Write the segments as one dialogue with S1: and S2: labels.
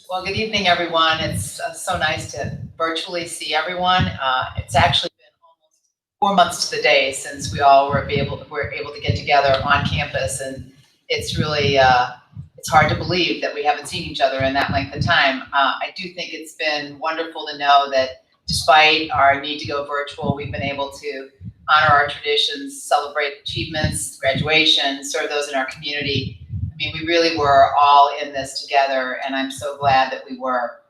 S1: Well, good evening, everyone. It's so nice to virtually see everyone. It's actually been almost 4 months to the day since we all were able to get together on campus, and it's really it's hard to believe that we haven't seen each other in that length of time. I do think it's been wonderful to know that despite our need to go virtual, we've been able to honor our traditions, celebrate achievements, graduation, serve those in our community. I mean, we really were all in this together, and I'm so glad that we were.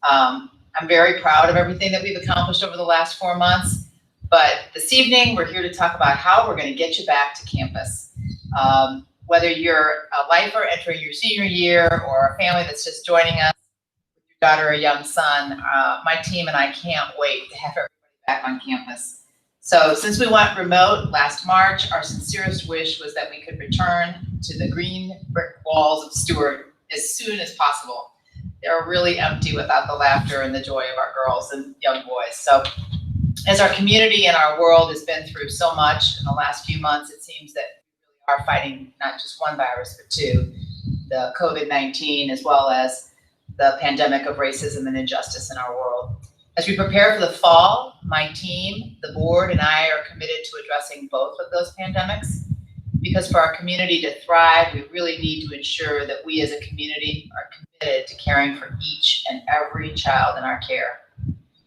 S1: I'm very proud of everything that we've accomplished over the last 4 months, but this evening we're here to talk about how we're going to get you back to campus. Whether you're a lifer entering your senior year or a family that's just joining us, with your daughter or young son, my team and I can't wait to have everybody back on campus. So since we went remote last March, our sincerest wish was that we could return to the green brick walls of Stuart as soon as possible. They're really empty without the laughter and the joy of our girls and young boys. So as our community and our world has been through so much in the last few months, it seems that we really are fighting not just one virus, but two, the COVID-19, as well as the pandemic of racism and injustice in our world. As we prepare for the fall, my team, the board, and I are committed to addressing both of those pandemics, because for our community to thrive, we really need to ensure that we as a community are committed to caring for each and every child in our care.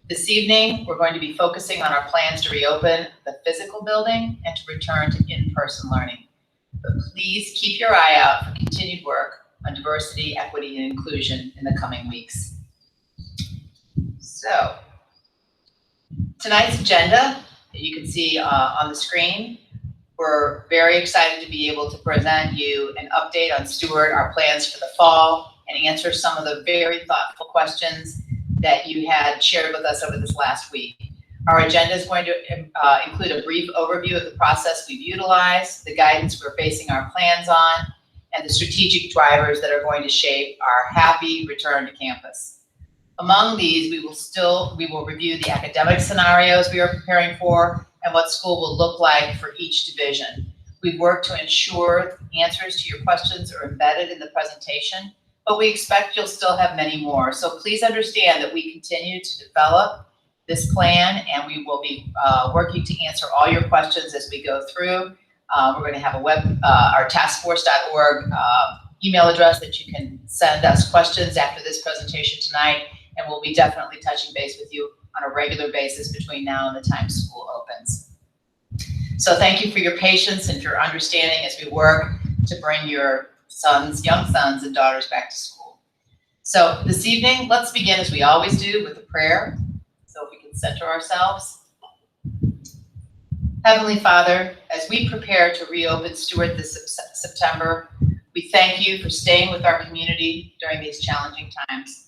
S1: This evening, we're going to be focusing on our plans to reopen the physical building and to return to in-person learning. But please keep your eye out for continued work on diversity, equity, and inclusion in the coming weeks. So, tonight's agenda, you can see on the screen. We're very excited to be able to present you an update on Stuart, our plans for the fall, and answer some of the very thoughtful questions that you had shared with us over this last week. Our agenda is going to include a brief overview of the process we've utilized, the guidance we're basing our plans on, and the strategic drivers that are going to shape our happy return to campus. Among these, we will review the academic scenarios we are preparing for and what school will look like for each division. We've worked to ensure answers to your questions are embedded in the presentation, but we expect you'll still have many more. So please understand that we continue to develop this plan, and we will be working to answer all your questions as we go through. We're going to have our taskforce.org email address that you can send us questions after this presentation tonight, and we'll be definitely touching base with you on a regular basis between now and the time school opens. So thank you for your patience and for your understanding as we work to bring your young sons and daughters back to school. So this evening, let's begin as we always do with a prayer. So if we can center ourselves. Heavenly Father, as we prepare to reopen Stuart this September, we thank you for staying with our community during these challenging times.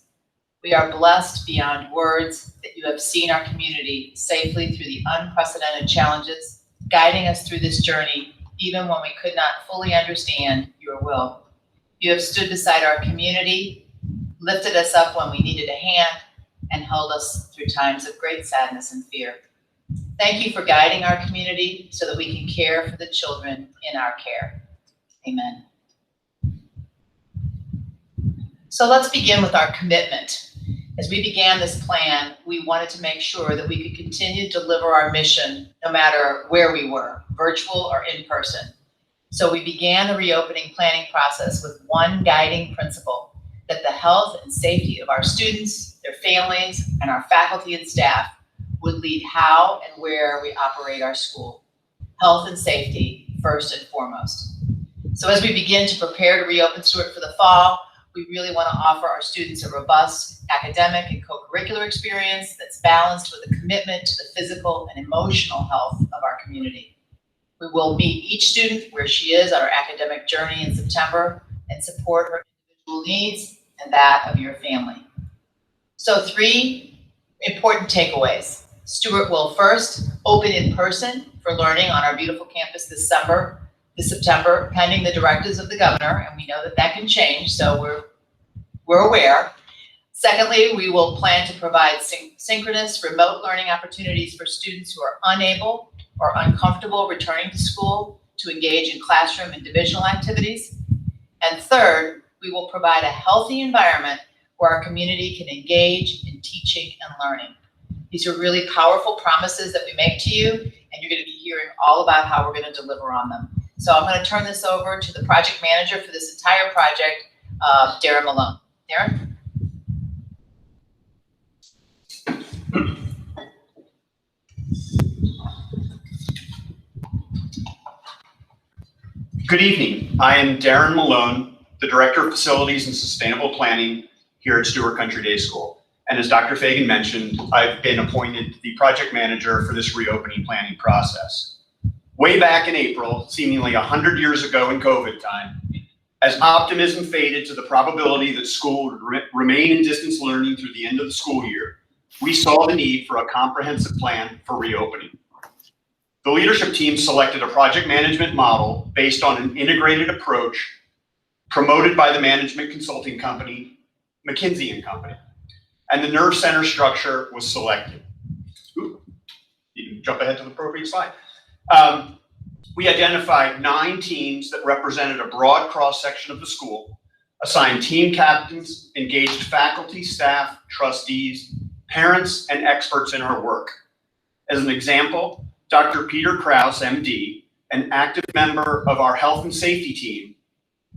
S1: We are blessed beyond words that you have seen our community safely through the unprecedented challenges, guiding us through this journey, even when we could not fully understand your will. You have stood beside our community, lifted us up when we needed a hand, and held us through times of great sadness and fear. Thank you for guiding our community so that we can care for the children in our care. Amen. So let's begin with our commitment. As we began this plan, we wanted to make sure that we could continue to deliver our mission no matter where we were, virtual or in person. So we began the reopening planning process with one guiding principle, that the health and safety of our students, their families, and our faculty and staff would lead how and where we operate our school. Health and safety first and foremost. So as we begin to prepare to reopen Stuart for the fall, we really want to offer our students a robust academic and co-curricular experience that's balanced with a commitment to the physical and emotional health of our community. We will meet each student where she is on her academic journey in September and support her individual needs and that of your family. So 3 important takeaways. Stuart will first open in person for learning on our beautiful campus this September, pending the directives of the governor, and we know that that can change, so we're aware. Secondly, we will plan to provide synchronous remote learning opportunities for students who are unable or uncomfortable returning to school to engage in classroom and divisional activities. And third, we will provide a healthy environment where our community can engage in teaching and learning. These are really powerful promises that we make to you, and you're going to be hearing all about how we're going to deliver on them. So I'm going to turn this over to the project manager for this entire project, Darren Malone. Darren?
S2: Good evening. I am Darren Malone, the Director of Facilities and Sustainable Planning here at Stuart Country Day School. And as Dr. Fagan mentioned, I've been appointed the project manager for this reopening planning process. Way back in April, seemingly 100 years ago in COVID time, as optimism faded to the probability that school would remain in distance learning through the end of the school year, we saw the need for a comprehensive plan for reopening. The leadership team selected a project management model based on an integrated approach promoted by the management consulting company, McKinsey & Company. And the nerve center structure was selected. Ooh, you can jump ahead to the appropriate slide. We identified 9 teams that represented a broad cross-section of the school, assigned team captains, engaged faculty, staff, trustees, parents, and experts in our work. As an example, Dr. Peter Krause, MD, an active member of our health and safety team,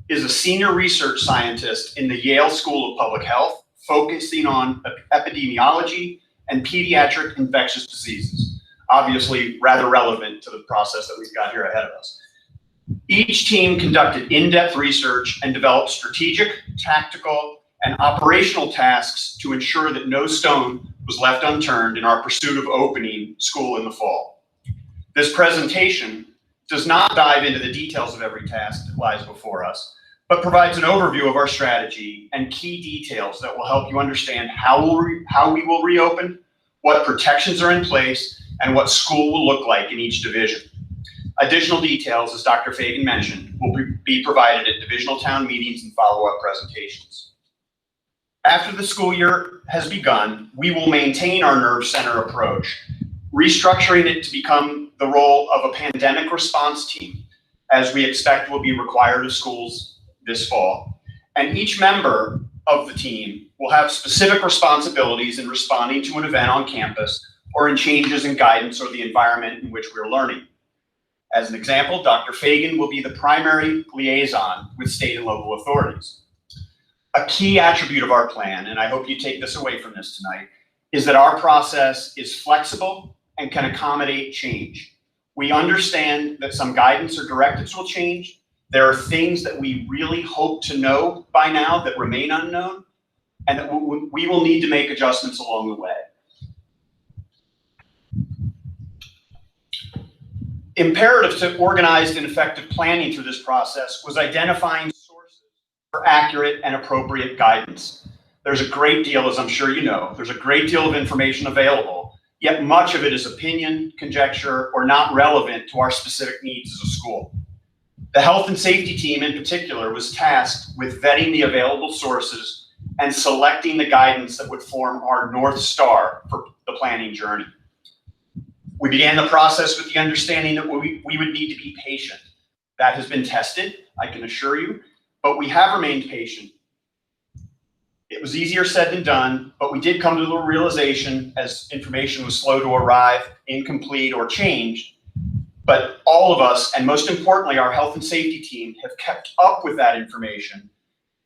S2: is a senior research scientist in the Yale School of Public Health, focusing on epidemiology and pediatric infectious diseases. Obviously, rather relevant to the process that we've got here ahead of us. Each team conducted in-depth research and developed strategic, tactical, and operational tasks to ensure that no stone was left unturned in our pursuit of opening school in the fall. This presentation does not dive into the details of every task that lies before us, but provides an overview of our strategy and key details that will help you understand how we will reopen, what protections are in place, and what school will look like in each division. Additional details, as Dr. Fagan mentioned, will be provided at divisional town meetings and follow-up presentations. After the school year has begun, we will maintain our nerve center approach, restructuring it to become the role of a pandemic response team, as we expect will be required of schools this fall. And each member of the team will have specific responsibilities in responding to an event on campus or in changes in guidance or the environment in which we're learning. As an example, Dr. Fagan will be the primary liaison with state and local authorities. A key attribute of our plan, and I hope you take this away from this tonight, is that our process is flexible and can accommodate change. We understand that some guidance or directives will change. There are things that we really hope to know by now that remain unknown, and that we will need to make adjustments along the way. Imperative to organized and effective planning through this process was identifying sources for accurate and appropriate guidance. There's a great deal, as I'm sure you know, there's a great deal of information available, yet much of it is opinion, conjecture, or not relevant to our specific needs as a school. The health and safety team in particular was tasked with vetting the available sources and selecting the guidance that would form our North Star for the planning journey. We began the process with the understanding that we would need to be patient. That has been tested, I can assure you, but we have remained patient. It was easier said than done, but we did come to the realization as information was slow to arrive, incomplete, or changed. But all of us, and most importantly, our health and safety team, have kept up with that information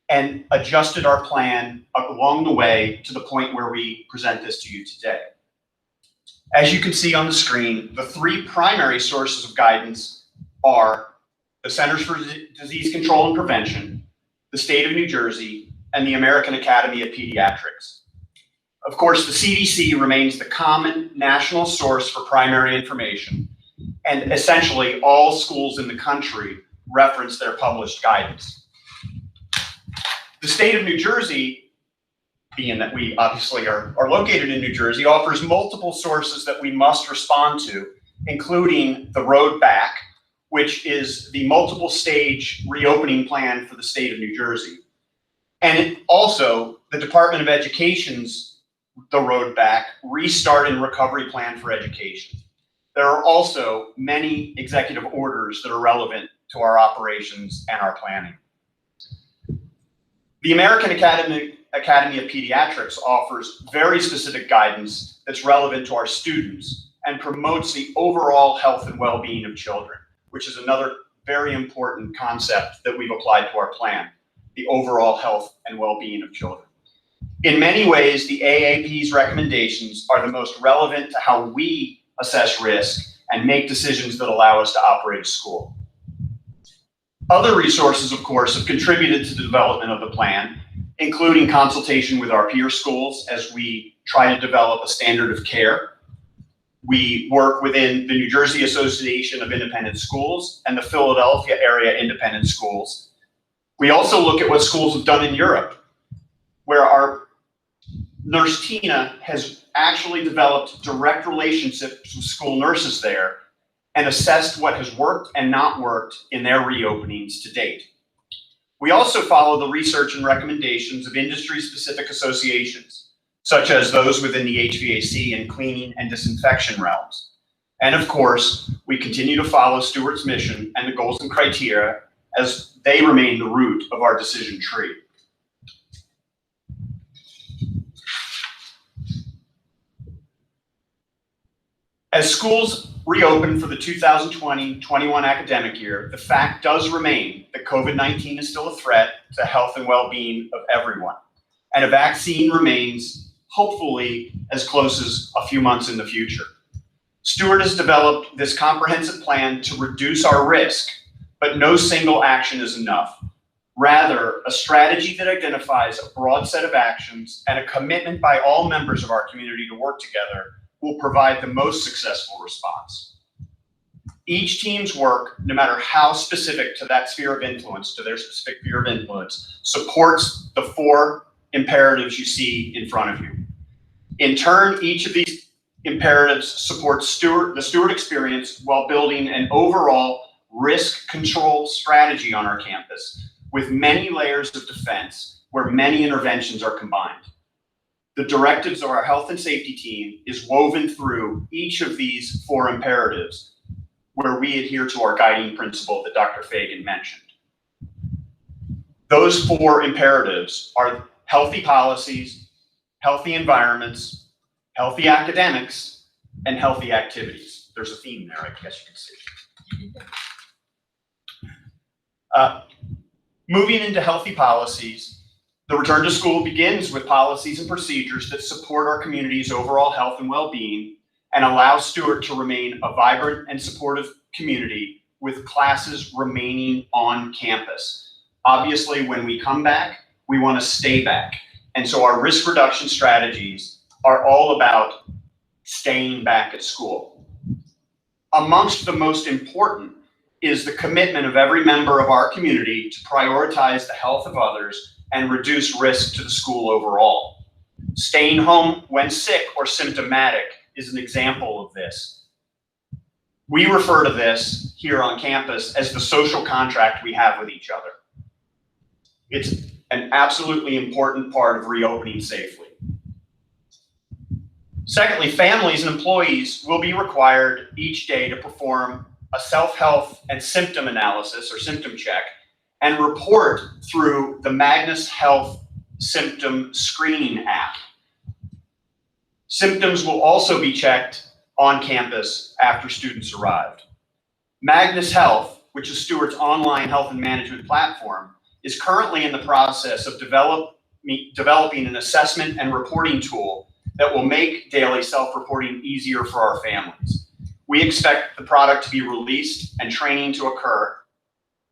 S2: and adjusted our plan along the way to the point where we present this to you today. As you can see on the screen, the 3 primary sources of guidance are the Centers for Disease Control and Prevention, the State of New Jersey, and the American Academy of Pediatrics. Of course, the CDC remains the common national source for primary information, and essentially all schools in the country reference their published guidance. The State of New Jersey, being that we obviously are located in New Jersey, offers multiple sources that we must respond to, including the Road Back, which is the multiple stage reopening plan for the state of New Jersey. And also the Department of Education's The Road Back, Restart and Recovery Plan for Education. There are also many executive orders that are relevant to our operations and our planning. The American Academy Academy of Pediatrics offers very specific guidance that's relevant to our students and promotes the overall health and well-being of children, which is another very important concept that we've applied to our plan, the overall health and well-being of children. In many ways, the AAP's recommendations are the most relevant to how we assess risk and make decisions that allow us to operate a school. Other resources, of course, have contributed to the development of the plan, including consultation with our peer schools as we try to develop a standard of care. We work within the New Jersey Association of Independent Schools and the Philadelphia Area Independent Schools. We also look at what schools have done in Europe, where our nurse Tina has actually developed direct relationships with school nurses there and assessed what has worked and not worked in their reopenings to date. We also follow the research and recommendations of industry-specific associations, such as those within the HVAC and cleaning and disinfection realms. And of course, we continue to follow Stuart's mission and the goals and criteria as they remain the root of our decision tree. As schools reopen for the 2020-21 academic year, the fact does remain that COVID-19 is still a threat to health and well-being of everyone, and a vaccine remains hopefully as close as a few months in the future. Stuart has developed this comprehensive plan to reduce our risk, but no single action is enough. Rather, a strategy that identifies a broad set of actions and a commitment by all members of our community to work together will provide the most successful response. Each team's work, no matter how specific to that sphere of influence, to their specific sphere of influence, supports the four imperatives you see in front of you. In turn, each of these imperatives supports the Stuart experience while building an overall risk control strategy on our campus with many layers of defense where many interventions are combined. The directives of our health and safety team is woven through each of these four imperatives where we adhere to our guiding principle that Dr. Fagan mentioned. Those four imperatives are healthy policies, healthy environments, healthy academics, and healthy activities. There's a theme there, I guess you can see. Moving into healthy policies, the return to school begins with policies and procedures that support our community's overall health and well-being and allow Stuart to remain a vibrant and supportive community with classes remaining on campus. Obviously, when we come back, we want to stay back. And so our risk reduction strategies are all about staying back at school. Amongst the most important is the commitment of every member of our community to prioritize the health of others and reduce risk to the school overall. Staying home when sick or symptomatic is an example of this. We refer to this here on campus as the social contract we have with each other. It's an absolutely important part of reopening safely. Secondly, families and employees will be required each day to perform a self-health and symptom analysis or symptom check and report through the Magnus Health Symptom Screening app. Symptoms will also be checked on campus after students arrived. Magnus Health, which is Stuart's online health and management platform, is currently in the process of developing an assessment and reporting tool that will make daily self-reporting easier for our families. We expect the product to be released and training to occur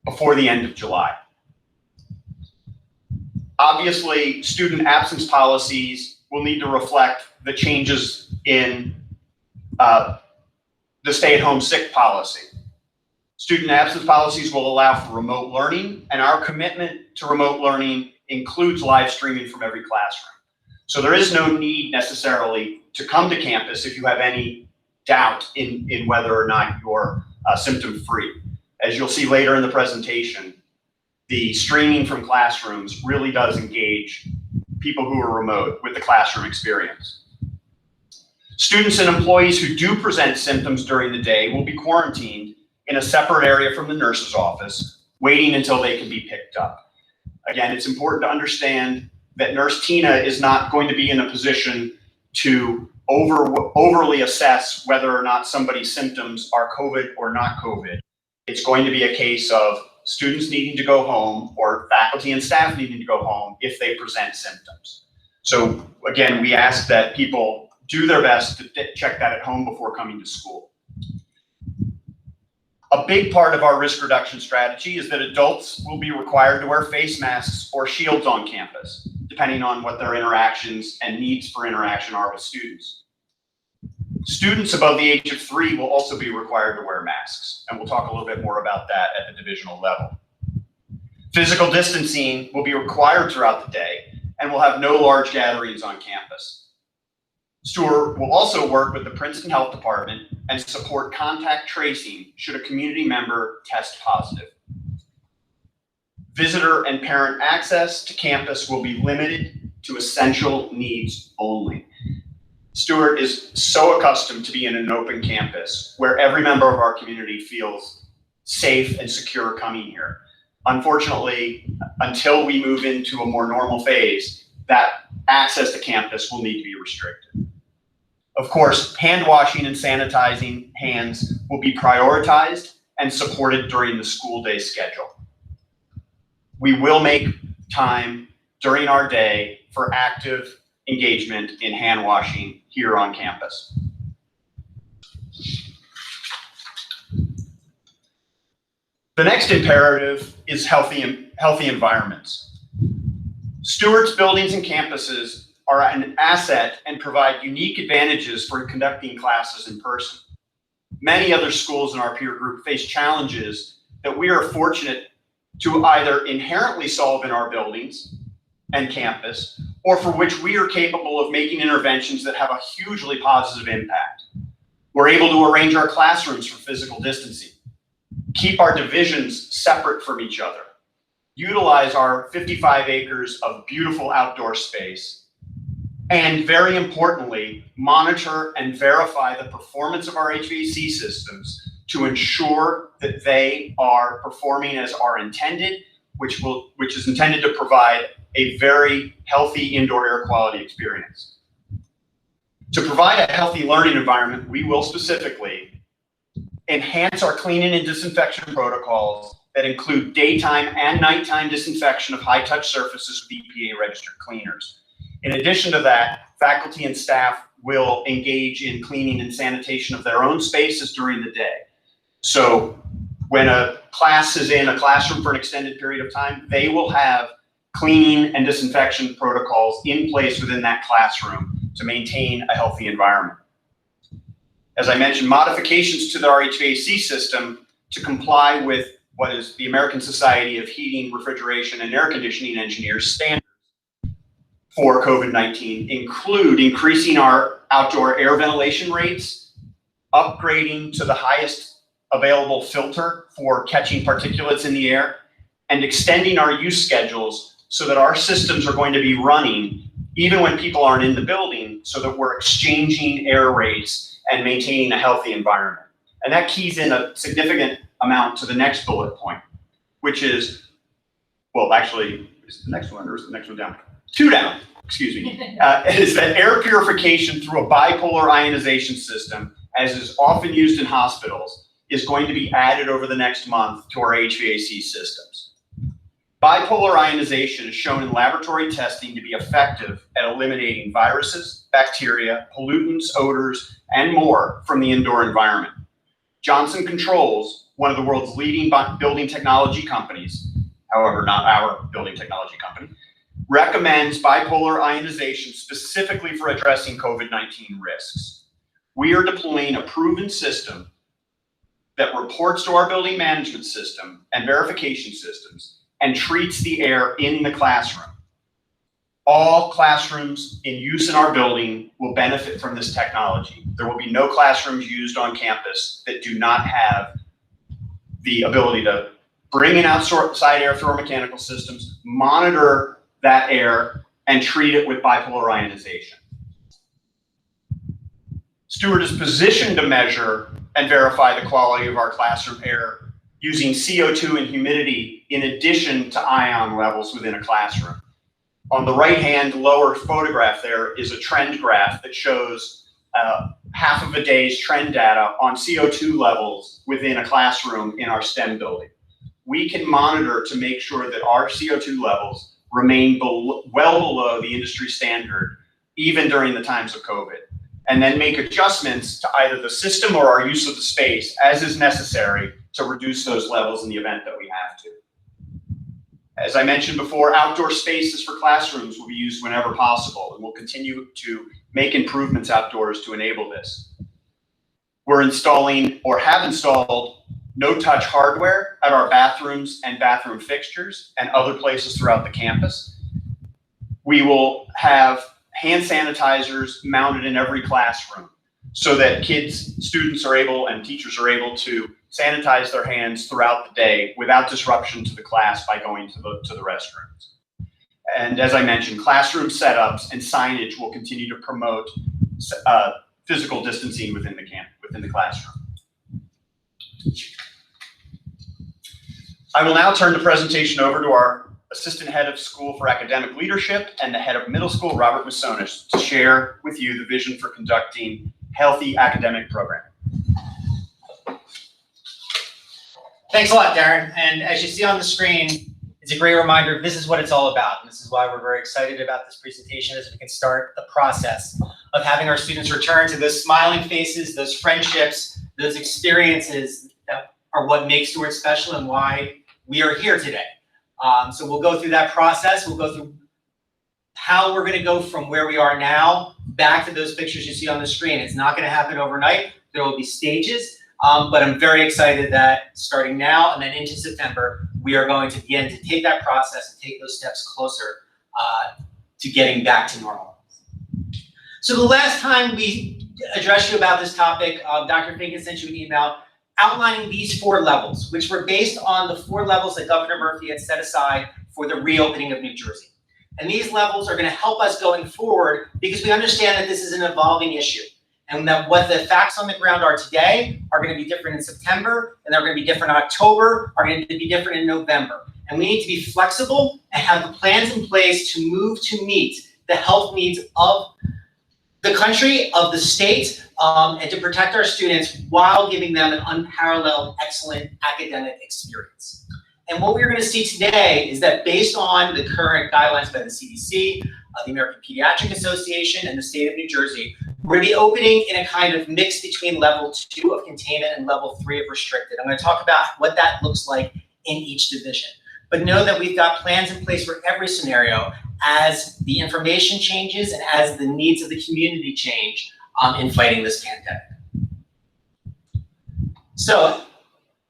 S2: before the end of July. Obviously, student absence policies will need to reflect the changes in the stay-at-home sick policy. Student absence policies will allow for remote learning, and our commitment to remote learning includes live streaming from every classroom. So there is no need necessarily to come to campus if you have any doubt in whether or not you're symptom-free. As you'll see later in the presentation, the streaming from classrooms really does engage people who are remote with the classroom experience. Students and employees who do present symptoms during the day will be quarantined in a separate area from the nurse's office, waiting until they can be picked up. Again, it's important to understand that Nurse Tina is not going to be in a position to overly assess whether or not somebody's symptoms are COVID or not COVID. It's going to be a case of students needing to go home or faculty and staff needing to go home if they present symptoms. So again, we ask that people do their best to check that at home before coming to school. A big part of our risk reduction strategy is that adults will be required to wear face masks or shields on campus, depending on what their interactions and needs for interaction are with students. Students above the age of 3 will also be required to wear masks, and we'll talk a little bit more about that at the divisional level. Physical distancing will be required throughout the day, and we'll have no large gatherings on campus. Stuart will also work with the Princeton Health Department and support contact tracing should a community member test positive. Visitor and parent access to campus will be limited to essential needs only. Stuart is so accustomed to being in an open campus where every member of our community feels safe and secure coming here. Unfortunately, until we move into a more normal phase, that access to campus will need to be restricted. Of course, hand washing and sanitizing hands will be prioritized and supported during the school day schedule. We will make time during our day for active engagement in hand washing here on campus. The next imperative is healthy environments. Stuart's buildings and campuses are an asset and provide unique advantages for conducting classes in person. Many other schools in our peer group face challenges that we are fortunate to either inherently solve in our buildings and campus, or for which we are capable of making interventions that have a hugely positive impact. We're able to arrange our classrooms for physical distancing, keep our divisions separate from each other, utilize our 55 acres of beautiful outdoor space, and very importantly, monitor and verify the performance of our HVAC systems to ensure that they are performing as are intended, which is intended to provide a very healthy indoor air quality experience. To provide a healthy learning environment, we will specifically enhance our cleaning and disinfection protocols that include daytime and nighttime disinfection of high-touch surfaces with EPA-registered cleaners. In addition to that, faculty and staff will engage in cleaning and sanitation of their own spaces during the day. So when a class is in a classroom for an extended period of time, they will have cleaning and disinfection protocols in place within that classroom to maintain a healthy environment. As I mentioned, modifications to our HVAC system to comply with what is the American Society of Heating, Refrigeration, and Air Conditioning Engineers standards for COVID-19 include increasing our outdoor air ventilation rates, upgrading to the highest available filter for catching particulates in the air, and extending our use schedules so that our systems are going to be running even when people aren't in the building, so that we're exchanging air rates and maintaining a healthy environment. And that keys in a significant amount to the next bullet point, which is, well, actually, is the next one or is the next one down? 2 down, excuse me, is that air purification through a bipolar ionization system, as is often used in hospitals, is going to be added over the next month to our HVAC systems. Bipolar ionization is shown in laboratory testing to be effective at eliminating viruses, bacteria, pollutants, odors, and more from the indoor environment. Johnson Controls, one of the world's leading building technology companies, however, not our building technology company, recommends bipolar ionization specifically for addressing COVID-19 risks. We are deploying a proven system that reports to our building management system and verification systems and treats the air in the classroom. All classrooms in use in our building will benefit from this technology. There will be no classrooms used on campus that do not have the ability to bring in outside air through our mechanical systems, monitor that air, and treat it with bipolar ionization. Stuart is positioned to measure and verify the quality of our classroom air using CO2 and humidity in addition to ion levels within a classroom. On the right-hand lower photograph there is a trend graph that shows half of a day's trend data on CO2 levels within a classroom in our STEM building. We can monitor to make sure that our CO2 levels remain well below the industry standard, even during the times of COVID, and then make adjustments to either the system or our use of the space as is necessary to reduce those levels in the event that we have to. As I mentioned before, outdoor spaces for classrooms will be used whenever possible, and we'll continue to make improvements outdoors to enable this. We're installing or have installed no-touch hardware at our bathrooms and bathroom fixtures and other places throughout the campus. We will have hand sanitizers mounted in every classroom so that students are able, and teachers are able to sanitize their hands throughout the day without disruption to the class by going to the restrooms. And as I mentioned, classroom setups and signage will continue to promote physical distancing within the classroom. I will now turn the presentation over to our Assistant Head of School for Academic Leadership and the Head of Middle School, Robert Masonis, to share with you the vision for conducting healthy academic programming.
S3: Thanks a lot, Darren. And as you see on the screen, it's a great reminder, this is what it's all about. And this is why we're very excited about this presentation, as we can start the process of having our students return to those smiling faces, those friendships, those experiences that are what makes Stuart special and why we are here today. So we'll go through that process. We'll go through how we're going to go from where we are now back to those pictures you see on the screen. It's not going to happen overnight. There will be stages. But I'm very excited that starting now and then into September, we are going to begin to take that process and take those steps closer to getting back to normal. So the last time we addressed you about this topic, Dr. Fagan sent you an email outlining these 4 levels, which were based on the 4 levels that Governor Murphy had set aside for the reopening of New Jersey. And these levels are going to help us going forward because we understand that this is an evolving issue. And that what the facts on the ground are today are going to be different in September, and they're going to be different in October, are going to be different in November. And we need to be flexible and have the plans in place to move to meet the health needs of the country, of the state, and to protect our students while giving them an unparalleled, excellent academic experience. And what we're going to see today is that based on the current guidelines by the CDC, the American Pediatric Association, and the state of New Jersey, we're going to be opening in a kind of mix between level 2 of containment and level 3 of restricted. I'm going to talk about what that looks like in each division. But know that we've got plans in place for every scenario as the information changes and as the needs of the community change in fighting this pandemic. So,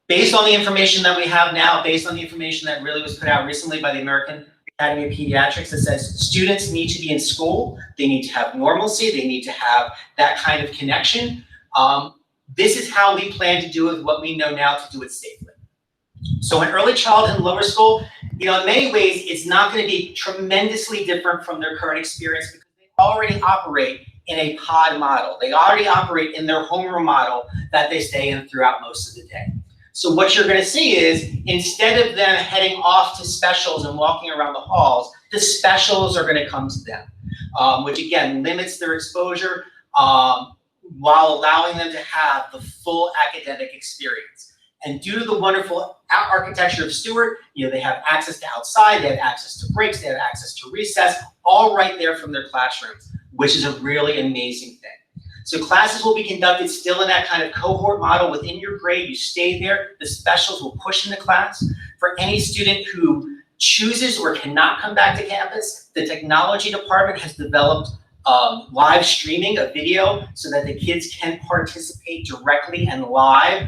S3: based on the information that we have now, based on the information that really was put out recently by the American Academy of Pediatrics, that says students need to be in school, they need to have normalcy, they need to have that kind of connection. This is how we plan to do it, what we know now to do it safely. So in early childhood and lower school, in many ways, it's not going to be tremendously different from their current experience because they already operate in a pod model. They already operate in their homeroom model that they stay in throughout most of the day. So what you're going to see is, instead of them heading off to specials and walking around the halls, the specials are going to come to them, which again limits their exposure while allowing them to have the full academic experience. And due to the wonderful architecture of Stuart, they have access to outside, they have access to breaks, they have access to recess, all right there from their classrooms, which is a really amazing thing. So classes will be conducted still in that kind of cohort model within your grade. You stay there. The specials will push into class. For any student who chooses or cannot come back to campus, the technology department has developed live streaming of video so that the kids can participate directly and live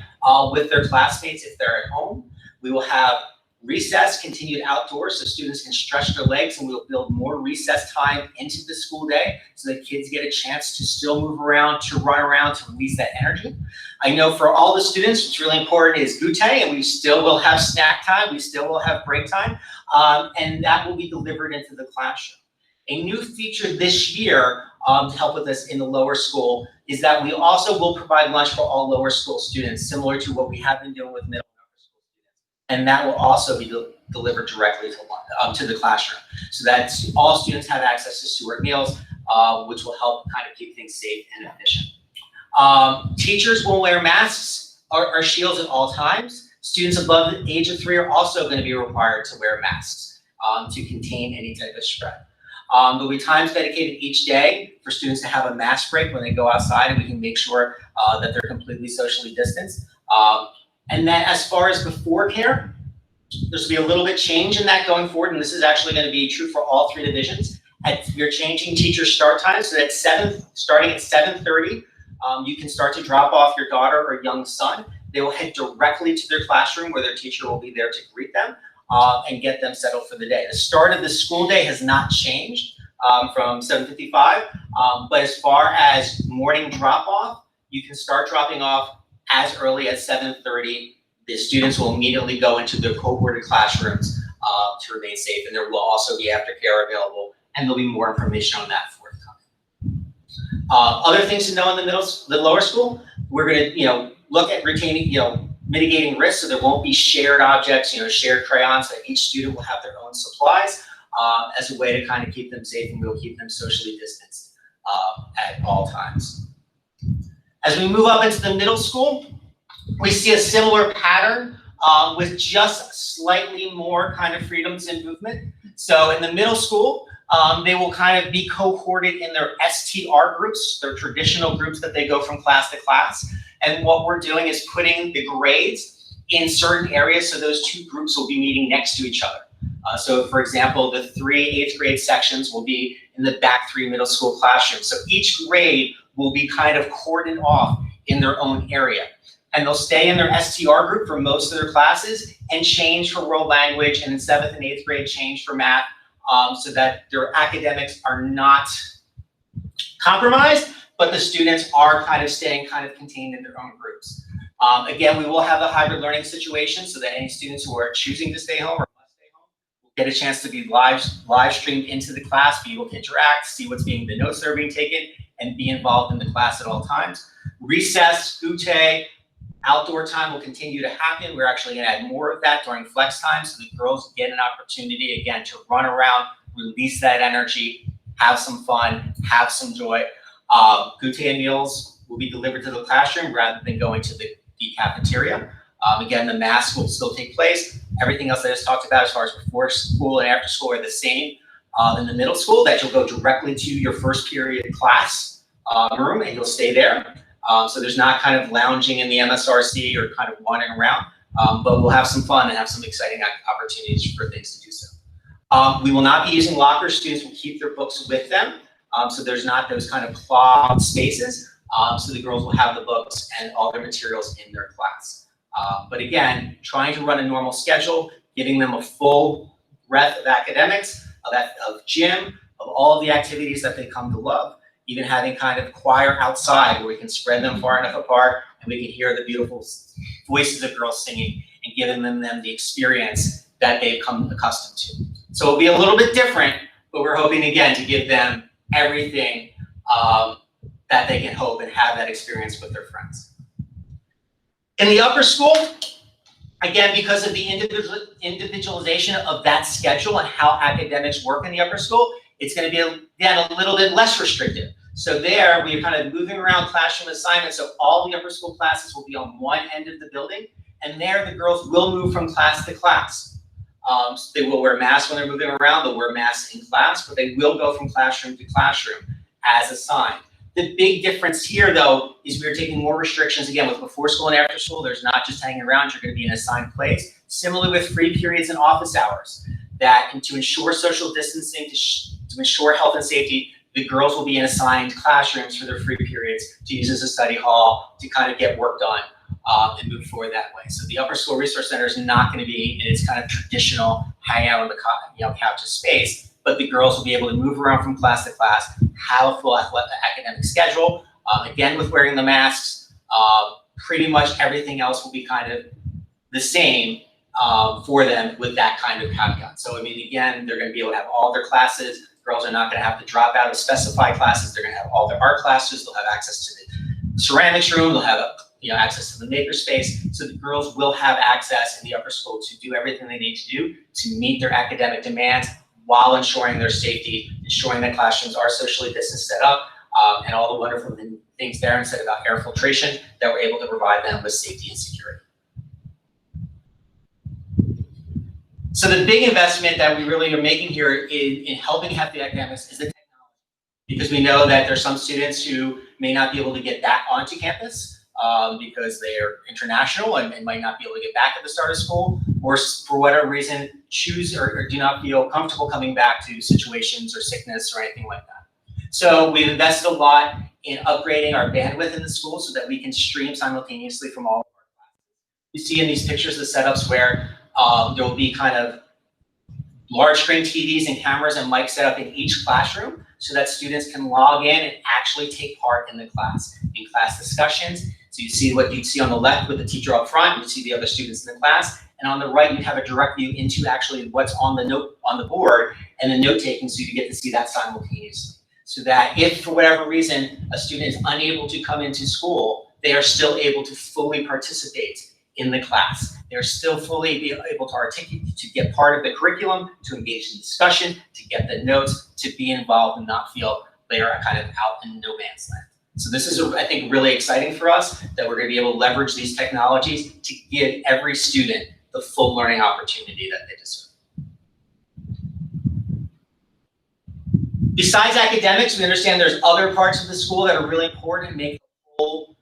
S3: with their classmates if they're at home. We will have recess continued outdoors so students can stretch their legs, and we'll build more recess time into the school day so that kids get a chance to still move around, to run around, to release that energy. I know for all the students, what's really important is goûter, and we still will have snack time, we still will have break time, and that will be delivered into the classroom. A new feature this year to help with this in the lower school is that we also will provide lunch for all lower school students, similar to what we have been doing with middle and upper school students. And that will also be delivered directly to the classroom. So that's all students have access to Stuart meals, which will help kind of keep things safe and efficient. Teachers will wear masks or shields at all times. Students above the age of 3 are also going to be required to wear masks to contain any type of spread. There'll be times dedicated each day for students to have a mask break when they go outside, and we can make sure that they're completely socially distanced. And then as far as before care, there's going to be a little bit change in that going forward, and this is actually going to be true for all 3 divisions. We're changing teacher start times, so that starting at 7:30, you can start to drop off your daughter or young son. They will head directly to their classroom where their teacher will be there to greet them and get them settled for the day. The start of the school day has not changed from 7:55, but as far as morning drop off, you can start dropping off as early as 7:30. The students will immediately go into their cohorted classrooms to remain safe, and there will also be aftercare available, and there'll be more information on that forthcoming. Other things to know in the lower school, we're going to look at retaining, mitigating risks, so there won't be shared objects, shared crayons, that each student will have their own supplies as a way to kind of keep them safe, and we'll keep them socially distanced at all times. As we move up into the middle school, we see a similar pattern with just slightly more kind of freedoms in movement. So in the middle school, they will kind of be cohorted in their STR groups, their traditional groups that they go from class to class. And what we're doing is putting the grades in certain areas, so those 2 groups will be meeting next to each other. So for example, the 3 8th grade sections will be in the back 3 middle school classrooms. So each grade will be kind of cordoned off in their own area. And they'll stay in their STR group for most of their classes and change for world language, and in 7th and 8th grade change for math, so that their academics are not compromised, but the students are kind of staying kind of contained in their own groups. Again, we will have a hybrid learning situation so that any students who are choosing to stay home or must stay home will get a chance to be live streamed into the class, be able to interact, see the notes that are being taken, and be involved in the class at all times. Recess, ute, outdoor time will continue to happen. We're actually going to add more of that during flex time, so the girls get an opportunity again to run around, release that energy, have some fun, have some joy. Goutte meals will be delivered to the classroom rather than going to the cafeteria. Again, the masks will still take place. Everything else that I just talked about as far as before school and after school are the same in the middle school, that you'll go directly to your first period class room and you'll stay there. So there's not kind of lounging in the MSRC or kind of wandering around, but we'll have some fun and have some exciting opportunities for things to do so. We will not be using lockers. Students will keep their books with them. So there's not those kind of clogged spaces. So the girls will have the books and all their materials in their class. But again, trying to run a normal schedule, giving them a full breadth of academics, of gym, of all of the activities that they come to love, even having kind of choir outside where we can spread them far enough apart and we can hear the beautiful voices of girls singing and giving them the experience that they've come accustomed to. So it'll be a little bit different, but we're hoping again to give them everything that they can hope and have that experience with their friends. In the upper school, again, because of the individualization of that schedule and how academics work in the upper school, it's going to be, again, a little bit less restrictive. So there, we're kind of moving around classroom assignments, so all the upper school classes will be on one end of the building, and there the girls will move from class to class. So they will wear masks when they're moving around, they'll wear masks in class, but they will go from classroom to classroom as assigned. The big difference here, though, is we're taking more restrictions, again, with before school and after school. There's not just hanging around, you're going to be in an assigned place. Similarly with free periods and office hours, that to ensure social distancing, to ensure health and safety, the girls will be in assigned classrooms for their free periods to use as a study hall to kind of get work done and move forward that way. So the Upper School Resource Center is not going to be in its kind of traditional hangout on the couch space, but the girls will be able to move around from class to class, have a full academic schedule. Again, with wearing the masks, pretty much everything else will be kind of the same for them with that kind of caveat. So, I mean, again, they're going to be able to have all their classes. Girls are not going to have to drop out of specified classes. They're going to have all their art classes. They'll have access to the ceramics room. They'll have a access to the makerspace, so the girls will have access in the upper school to do everything they need to do to meet their academic demands while ensuring their safety, ensuring that classrooms are socially distanced set up, and all the wonderful things Darren said about air filtration that we're able to provide them with safety and security. So the big investment that we really are making here in helping Hefty Academics is the technology, because we know that there's some students who may not be able to get back onto campus because they're international and might not be able to get back at the start of school, or for whatever reason choose or do not feel comfortable coming back to situations or sickness or anything like that. So we've invested a lot in upgrading our bandwidth in the school so that we can stream simultaneously from all of our classes. You see in these pictures the setups where there will be kind of large screen TVs and cameras and mics set up in each classroom so that students can log in and actually take part in the class, in class discussions. So you see what you'd see on the left with the teacher up front, you see the other students in the class, and on the right you have a direct view into actually what's on the board and the note taking, so you get to see that simultaneously. So that if for whatever reason a student is unable to come into school, they are still able to fully participate in the class. They're still fully able to articulate, to get part of the curriculum, to engage in discussion, to get the notes, to be involved and not feel they are kind of out in no man's land. So this is, I think, really exciting for us that we're going to be able to leverage these technologies to give every student the full learning opportunity that they deserve. Besides academics, we understand there's other parts of the school that are really important and make the whole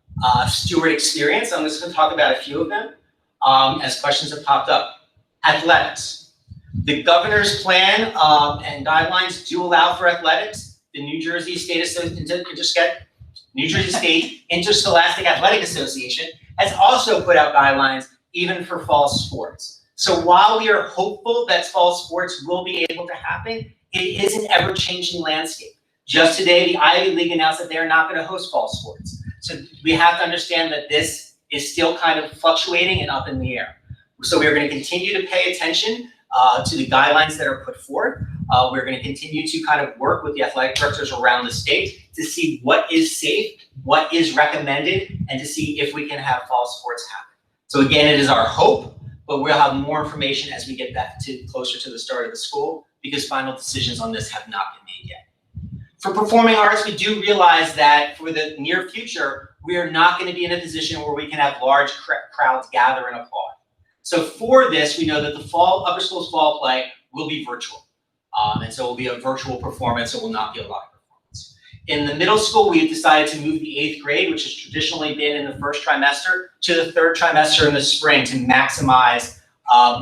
S3: Stuart experience. I'm just going to talk about a few of them as questions have popped up. Athletics. The governor's plan and guidelines do allow for athletics. The New Jersey State Interscholastic Athletic Association has also put out guidelines even for fall sports. So while we are hopeful that fall sports will be able to happen, it is an ever-changing landscape. Just today, the Ivy League announced that they are not going to host fall sports. So we have to understand that this is still kind of fluctuating and up in the air. So we are going to continue to pay attention to the guidelines that are put forth. We're going to continue to kind of work with the athletic directors around the state to see what is safe, what is recommended, and to see if we can have fall sports happen. So again, it is our hope, but we'll have more information as we get back to closer to the start of the school, because final decisions on this have not been made yet. For performing arts, we do realize that for the near future, we are not going to be in a position where we can have large crowds gather and applaud. So for this, we know that the upper school's fall play will be virtual. And so it will be a virtual performance, it will not be a live performance. In the middle school, we've decided to move the 8th grade, which has traditionally been in the first trimester, to the 3rd trimester in the spring to maximize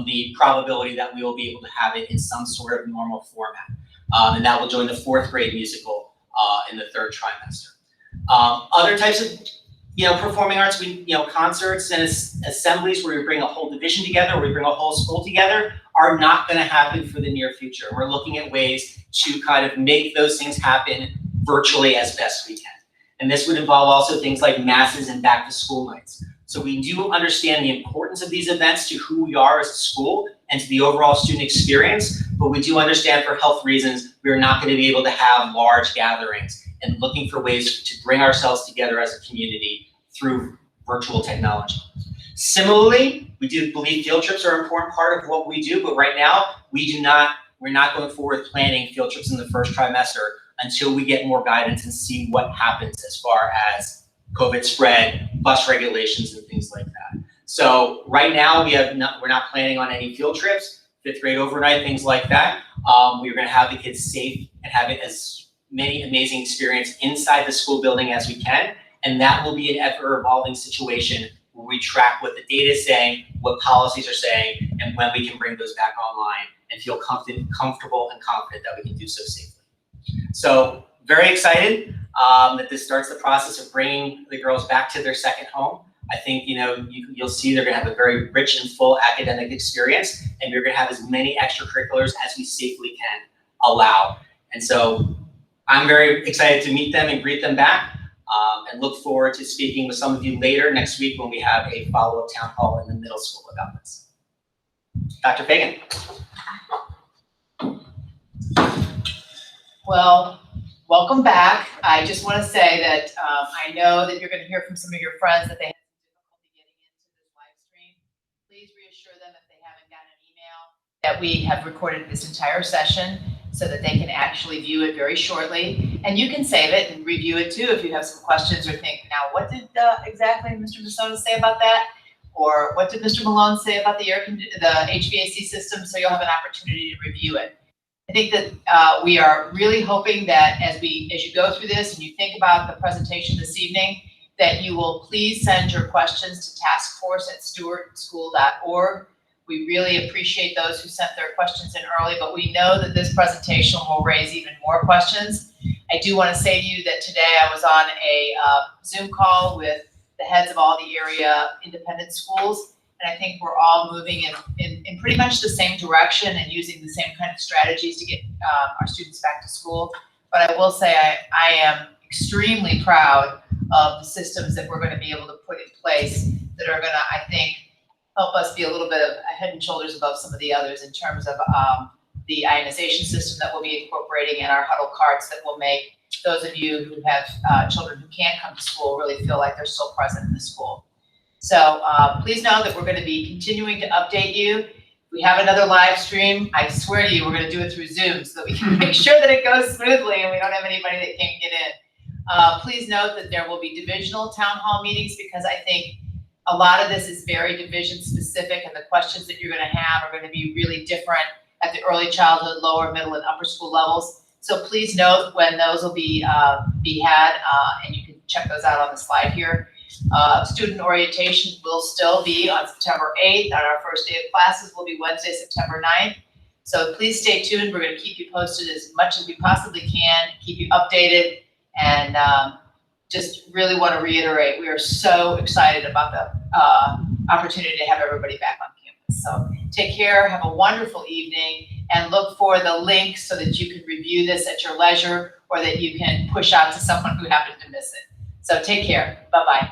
S3: the probability that we will be able to have it in some sort of normal format. And that will join the 4th grade musical in the 3rd trimester. Other types of performing arts, concerts and assemblies where we bring a whole division together, where we bring a whole school together, are not going to happen for the near future. We're looking at ways to kind of make those things happen virtually as best we can. And this would involve also things like masses and back to school nights. So we do understand the importance of these events to who we are as a school and to the overall student experience, but we do understand for health reasons, we're not going to be able to have large gatherings, and looking for ways to bring ourselves together as a community through virtual technology. Similarly, we do believe field trips are an important part of what we do, but right now we're not going forward with planning field trips in the first trimester until we get more guidance and see what happens as far as COVID spread, bus regulations, and things like that. So right now we're not planning on any field trips, 5th grade overnight, things like that. We're going to have the kids safe and have it as many amazing experience inside the school building as we can, and that will be an ever-evolving situation where we track what the data is saying, what policies are saying, and when we can bring those back online and feel comfortable and confident that we can do so safely. So very excited that this starts the process of bringing the girls back to their second home. I think you'll see they're going to have a very rich and full academic experience, and we're going to have as many extracurriculars as we safely can allow. And so I'm very excited to meet them and greet them back, and look forward to speaking with some of you later next week when we have a follow-up town hall in the middle school about this. Dr. Fagan.
S1: Well, welcome back. I just want to say that I know that you're going to hear from some of your friends that they had that we have recorded this entire session so that they can actually view it very shortly. And you can save it and review it too if you have some questions or think, now what did exactly Mr. Masona say about that? Or what did Mr. Malone say about the HVAC system? So you'll have an opportunity to review it. I think that we are really hoping that as you go through this and you think about the presentation this evening, that you will please send your questions to taskforce@stewartschool.org. We really appreciate those who sent their questions in early, but we know that this presentation will raise even more questions. I do want to say to you that today I was on a Zoom call with the heads of all the area independent schools, and I think we're all moving in pretty much the same direction and using the same kind of strategies to get our students back to school. But I will say I am extremely proud of the systems that we're going to be able to put in place that are going to, I think, help us be a little bit of head and shoulders above some of the others in terms of the ionization system that we'll be incorporating in our huddle carts that will make those of you who have children who can't come to school really feel like they're still present in the school. So please know that we're going to be continuing to update you. If we have another live stream, I swear to you, we're going to do it through Zoom so that we can make sure that it goes smoothly and we don't have anybody that can't get in. Please note that there will be divisional town hall meetings because I think a lot of this is very division specific and the questions that you're going to have are going to be really different at the early childhood, lower, middle, and upper school levels. So please note when those will be had, and you can check those out on the slide here. Student orientation will still be on September 8th, and our first day of classes will be Wednesday, September 9th. So please stay tuned. We're going to keep you posted as much as we possibly can, keep you updated, and just really want to reiterate, we are so excited about the opportunity to have everybody back on campus. So take care, have a wonderful evening, and look for the link so that you can review this at your leisure or that you can push out to someone who happened to miss it. So take care. Bye-bye.